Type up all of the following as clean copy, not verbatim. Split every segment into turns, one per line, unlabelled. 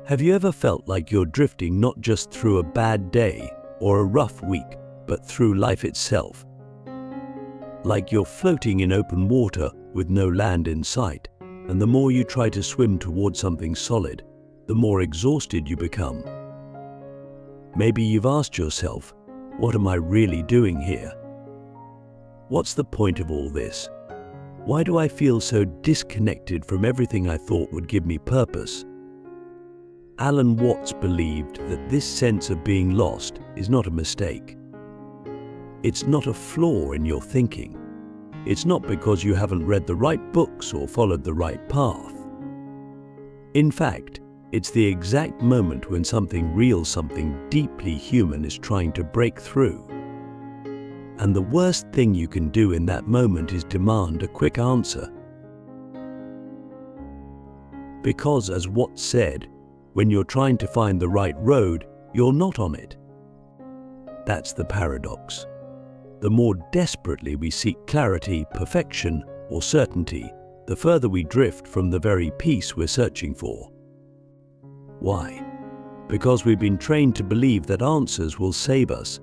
Have you ever felt like you're drifting not just through a bad day or a rough week, but through life itself? Like you're floating in open water with no land in sight, and the more you try to swim towards something solid, the more exhausted you become. Maybe you've asked yourself, what am I really doing here? What's the point of all this? Why do I feel so disconnected from everything I thought would give me purpose? Alan Watts believed that this sense of being lost is not a mistake. It's not a flaw in your thinking. It's not because you haven't read the right books or followed the right path. In fact, it's the exact moment when something real, something deeply human is trying to break through. And the worst thing you can do in that moment is demand a quick answer. Because, as Watts said, when you're trying to find the right road, you're not on it. That's the paradox. The more desperately we seek clarity, perfection, or certainty, the further we drift from the very peace we're searching for. Why? Because we've been trained to believe that answers will save us.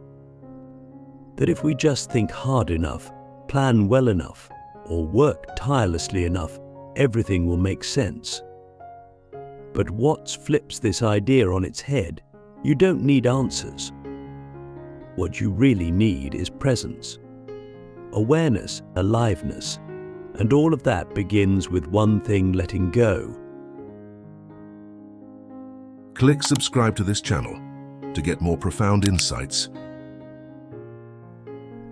That if we just think hard enough, plan well enough, or work tirelessly enough, everything will make sense. But Watts flips this idea on its head. You don't need answers. What you really need is presence, awareness, aliveness, and all of that begins with one thing: letting go.
Click subscribe to this channel to get more profound insights.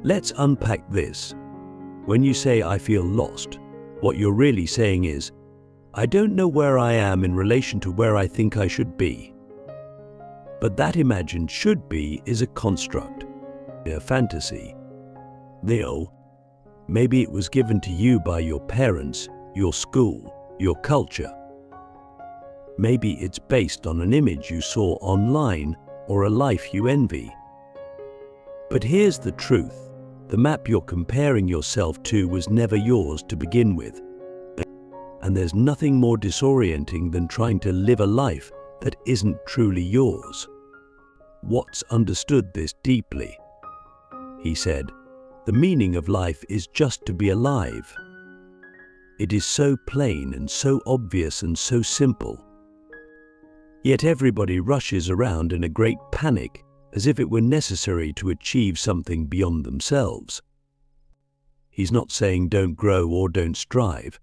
Let's unpack this. When you say, I feel lost, what you're really saying is, I don't know where I am in relation to where I think I should be. But that imagined should be is a construct, a fantasy. Maybe it was given to you by your parents, your school, your culture. Maybe it's based on an image you saw online or a life you envy. But here's the truth. The map you're comparing yourself to was never yours to begin with. And there's nothing more disorienting than trying to live a life that isn't truly yours. Watts understood this deeply. He said, the meaning of life is just to be alive. It is so plain and so obvious and so simple. Yet everybody rushes around in a great panic, as if it were necessary to achieve something beyond themselves. He's not saying don't grow or don't strive.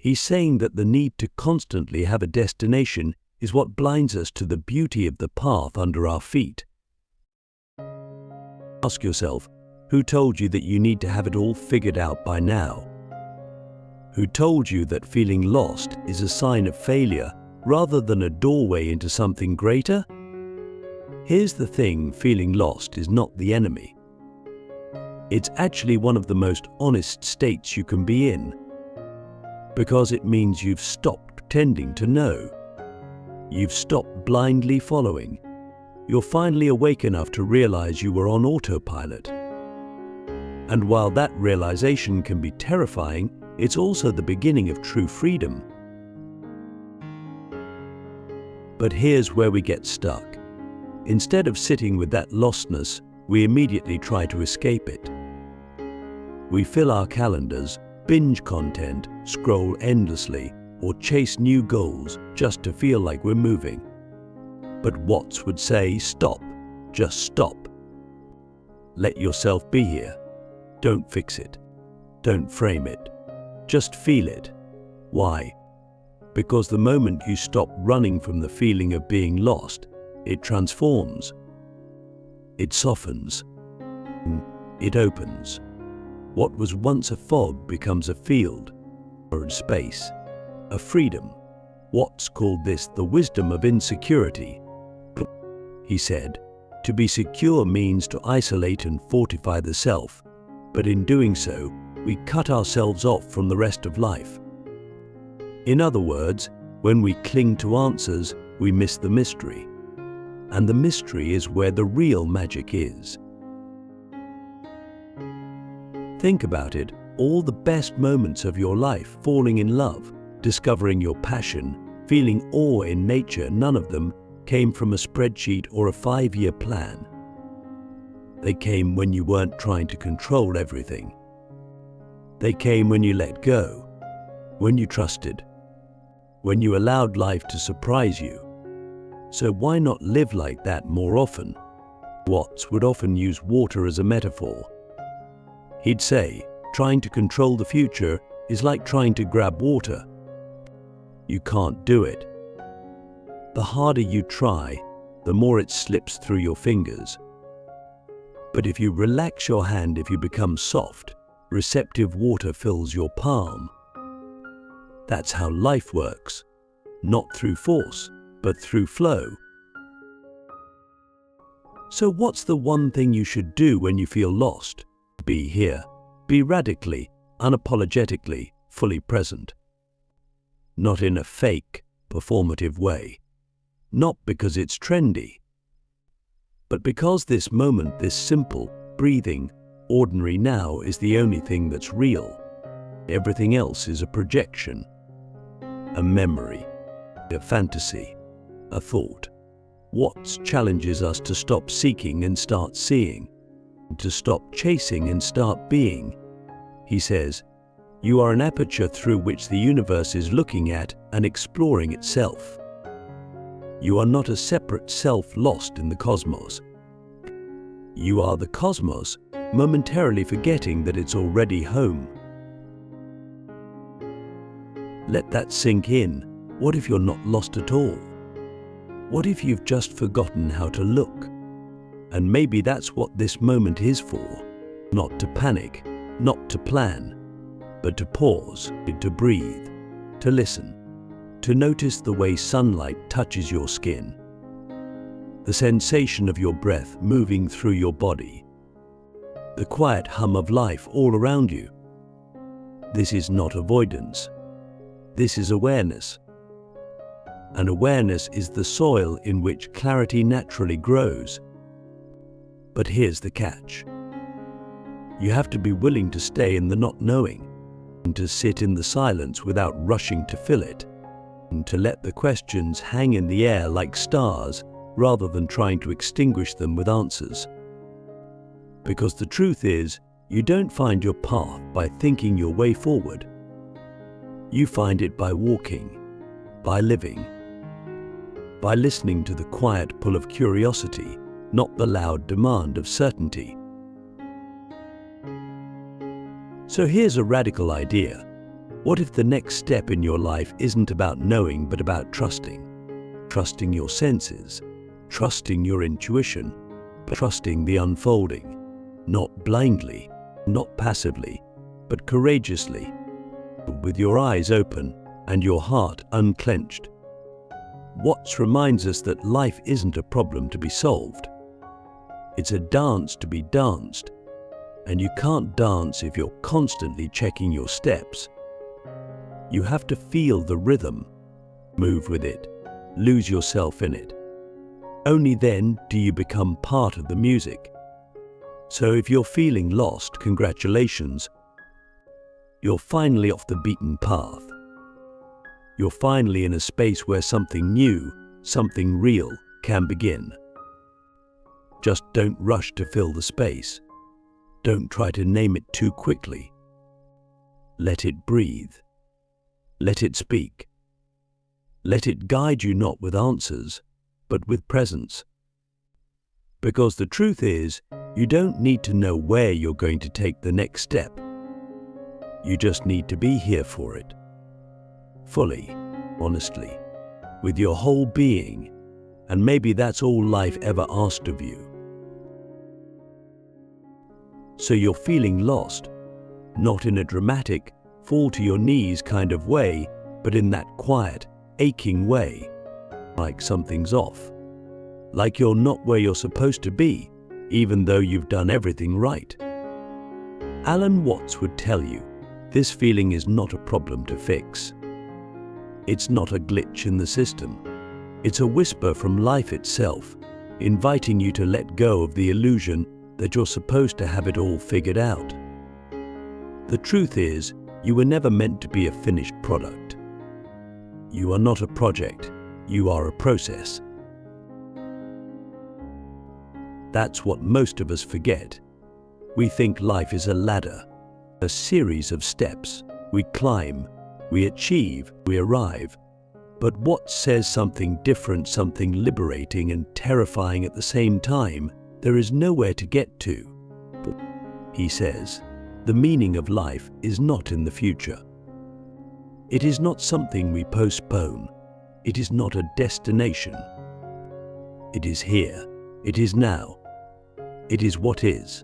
He's saying that the need to constantly have a destination is what blinds us to the beauty of the path under our feet. Ask yourself, who told you that you need to have it all figured out by now? Who told you that feeling lost is a sign of failure rather than a doorway into something greater? Here's the thing, feeling lost is not the enemy. It's actually one of the most honest states you can be in, because it means you've stopped pretending to know. You've stopped blindly following. You're finally awake enough to realize you were on autopilot. And while that realization can be terrifying, it's also the beginning of true freedom. But here's where we get stuck. Instead of sitting with that lostness, we immediately try to escape it. We fill our calendars, binge content, scroll endlessly, or chase new goals just to feel like we're moving. But Watts would say, stop, just stop. Let yourself be here. Don't fix it. Don't frame it. Just feel it. Why? Because the moment you stop running from the feeling of being lost, it transforms. It softens. It opens. What was once a fog becomes a field, or a space, a freedom. Watts called this the wisdom of insecurity. He said, to be secure means to isolate and fortify the self, but in doing so, we cut ourselves off from the rest of life. In other words, when we cling to answers, we miss the mystery. And the mystery is where the real magic is. Think about it, all the best moments of your life, falling in love, discovering your passion, feeling awe in nature, none of them came from a spreadsheet or a 5-year plan. They came when you weren't trying to control everything. They came when you let go, when you trusted, when you allowed life to surprise you. So why not live like that more often? Watts would often use water as a metaphor. He'd say, trying to control the future is like trying to grab water. You can't do it. The harder you try, the more it slips through your fingers. But if you relax your hand, if you become soft, receptive water fills your palm. That's how life works, not through force, but through flow. So what's the one thing you should do when you feel lost? Be here. Be radically, unapologetically, fully present. Not in a fake, performative way. Not because it's trendy, but because this moment, this simple, breathing, ordinary now is the only thing that's real. Everything else is a projection, a memory, a fantasy, a thought. Watts challenges us to stop seeking and start seeing, to stop chasing and start being. He says, you are an aperture through which the universe is looking at and exploring itself. You are not a separate self lost in the cosmos. You are the cosmos, momentarily forgetting that it's already home. Let that sink in. What if you're not lost at all? What if you've just forgotten how to look? And maybe that's what this moment is for. Not to panic, not to plan, but to pause, to breathe, to listen, to notice the way sunlight touches your skin, the sensation of your breath moving through your body, the quiet hum of life all around you. This is not avoidance. This is awareness. And awareness is the soil in which clarity naturally grows. But here's the catch. You have to be willing to stay in the not knowing, and to sit in the silence without rushing to fill it, and to let the questions hang in the air like stars rather than trying to extinguish them with answers. Because the truth is, you don't find your path by thinking your way forward. You find it by walking, by living, by listening to the quiet pull of curiosity, not the loud demand of certainty. So here's a radical idea. What if the next step in your life isn't about knowing, but about trusting? Trusting your senses, trusting your intuition, trusting the unfolding, not blindly, not passively, but courageously, with your eyes open and your heart unclenched. Watts reminds us that life isn't a problem to be solved. It's a dance to be danced, and you can't dance if you're constantly checking your steps. You have to feel the rhythm, move with it, lose yourself in it. Only then do you become part of the music. So if you're feeling lost, congratulations. You're finally off the beaten path. You're finally in a space where something new, something real can begin. Just don't rush to fill the space. Don't try to name it too quickly. Let it breathe. Let it speak. Let it guide you not with answers, but with presence. Because the truth is, you don't need to know where you're going to take the next step. You just need to be here for it. Fully, honestly, with your whole being, and maybe that's all life ever asked of you. So you're feeling lost, not in a dramatic, fall to your knees kind of way, but in that quiet, aching way, like something's off, like you're not where you're supposed to be, even though you've done everything right. Alan Watts would tell you, this feeling is not a problem to fix. It's not a glitch in the system. It's a whisper from life itself, inviting you to let go of the illusion that you're supposed to have it all figured out. The truth is, you were never meant to be a finished product. You are not a project, you are a process. That's what most of us forget. We think life is a ladder, a series of steps. We climb, we achieve, we arrive. But what says something different, something liberating and terrifying at the same time? There is nowhere to get to. But, he says, the meaning of life is not in the future. It is not something we postpone. It is not a destination. It is here. It is now. It is what is.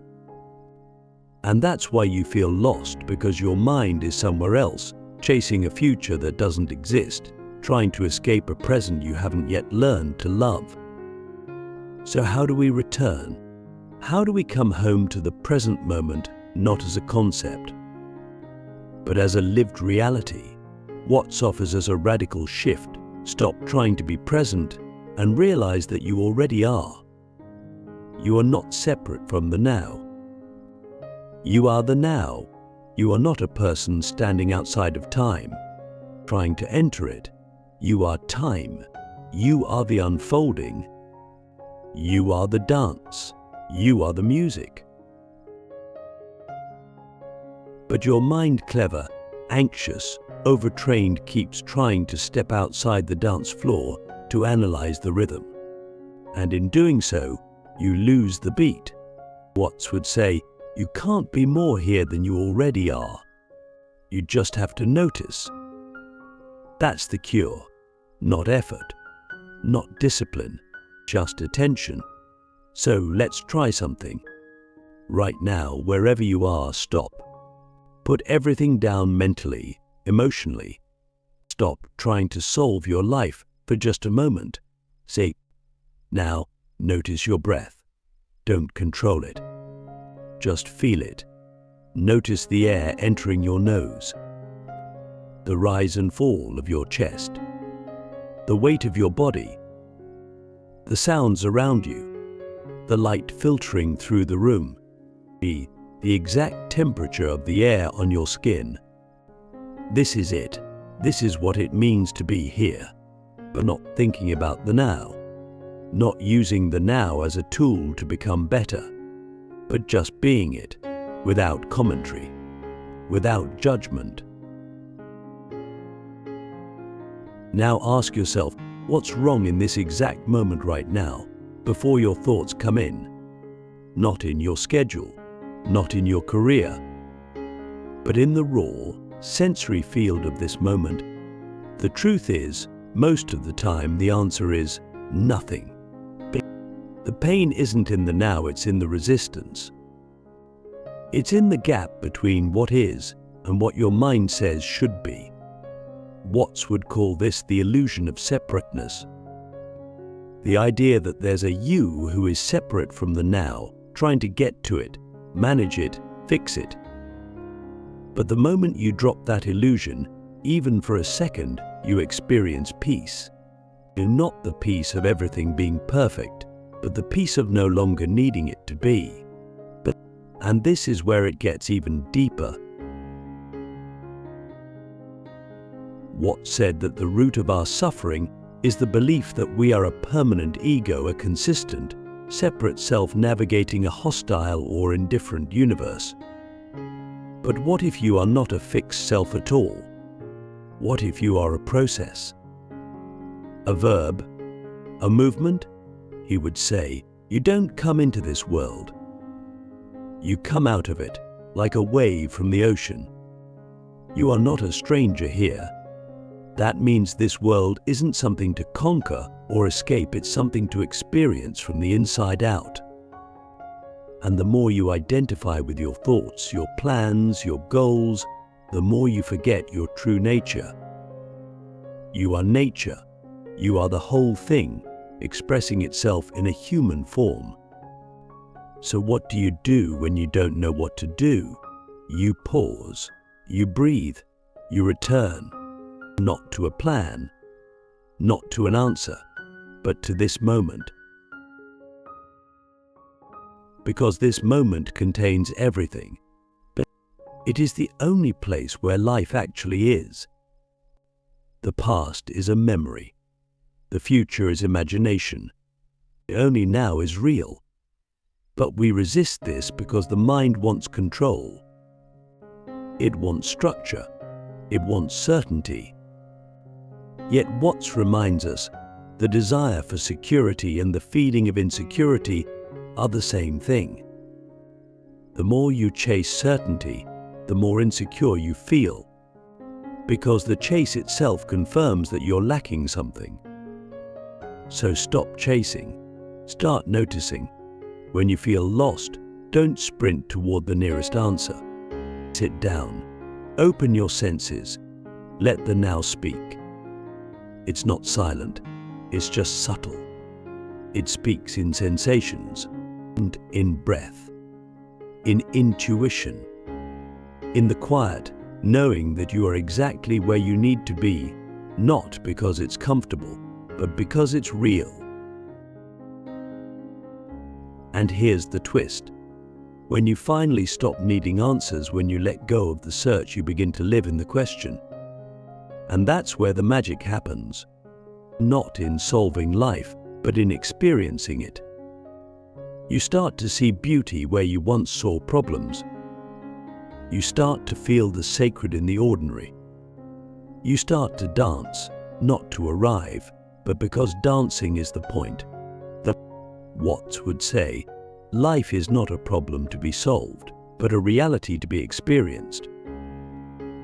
And that's why you feel lost, because your mind is somewhere else, chasing a future that doesn't exist, trying to escape a present you haven't yet learned to love. So how do we return? How do we come home to the present moment, not as a concept, but as a lived reality? What offers us a radical shift? Stop trying to be present and realize that you already are. You are not separate from the now. You are the now. You are not a person standing outside of time, trying to enter it. You are time. You are the unfolding. You are the dance. You are the music. But your mind, clever, anxious, overtrained, keeps trying to step outside the dance floor to analyze the rhythm. And in doing so, you lose the beat. Watts would say, you can't be more here than you already are. You just have to notice. That's the cure. Not effort, not discipline, just attention. So let's try something. Right now, wherever you are, stop. Put everything down mentally, emotionally. Stop trying to solve your life for just a moment. Say, now, notice your breath. Don't control it. Just feel it. Notice the air entering your nose, the rise and fall of your chest, the weight of your body, the sounds around you, the light filtering through the room, the exact temperature of the air on your skin. This is it. This is what it means to be here, but not thinking about the now, not using the now as a tool to become better, but just being it, without commentary, without judgment. Now ask yourself, what's wrong in this exact moment right now, before your thoughts come in? Not in your schedule, not in your career, but in the raw, sensory field of this moment. The truth is, most of the time the answer is nothing. The pain isn't in the now, it's in the resistance. It's in the gap between what is and what your mind says should be. Watts would call this the illusion of separateness. The idea that there's a you who is separate from the now, trying to get to it, manage it, fix it. But the moment you drop that illusion, even for a second, you experience peace. Not the peace of everything being perfect, but the peace of no longer needing it to be. And this is where it gets even deeper. Watts said that the root of our suffering is the belief that we are a permanent ego, a consistent, separate self navigating a hostile or indifferent universe. But what if you are not a fixed self at all? What if you are a process? A verb? A movement? He would say, you don't come into this world. You come out of it, like a wave from the ocean. You are not a stranger here. That means this world isn't something to conquer or escape, it's something to experience from the inside out. And the more you identify with your thoughts, your plans, your goals, the more you forget your true nature. You are nature. You are the whole thing, expressing itself in a human form. So what do you do when you don't know what to do? You pause, you breathe, you return, not to a plan, not to an answer, but to this moment. Because this moment contains everything. But it is the only place where life actually is. The past is a memory. The future is imagination. Only now is real. But we resist this because the mind wants control. It wants structure. It wants certainty. Yet what reminds us, the desire for security and the feeling of insecurity are the same thing. The more you chase certainty, the more insecure you feel, because the chase itself confirms that you're lacking something. So stop chasing. Start noticing. When you feel lost, don't sprint toward the nearest answer. Sit down. Open your senses. Let the now speak. It's not silent. It's just subtle. It speaks in sensations, and in breath, in intuition, in the quiet, knowing that you are exactly where you need to be, not because it's comfortable, but because it's real. And here's the twist. When you finally stop needing answers, when you let go of the search, you begin to live in the question. And that's where the magic happens. Not in solving life, but in experiencing it. You start to see beauty where you once saw problems. You start to feel the sacred in the ordinary. You start to dance, not to arrive, but because dancing is the point. The Watts would say, life is not a problem to be solved, but a reality to be experienced.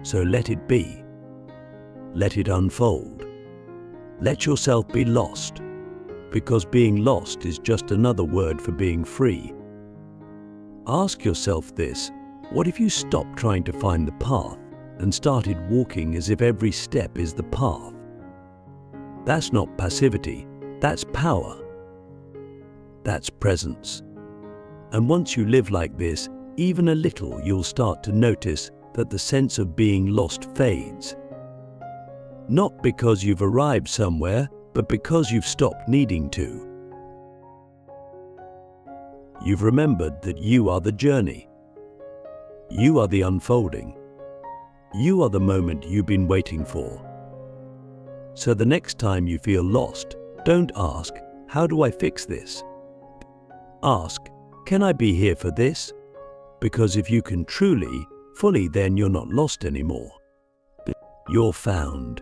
So let it be. Let it unfold. Let yourself be lost, because being lost is just another word for being free. Ask yourself this: what if you stopped trying to find the path and started walking as if every step is the path? That's not passivity, that's power. That's presence. And once you live like this, even a little, you'll start to notice that the sense of being lost fades. Not because you've arrived somewhere, but because you've stopped needing to. You've remembered that you are the journey. You are the unfolding. You are the moment you've been waiting for. So the next time you feel lost, don't ask, how do I fix this? Ask, can I be here for this? Because if you can truly, fully, then you're not lost anymore. You're found.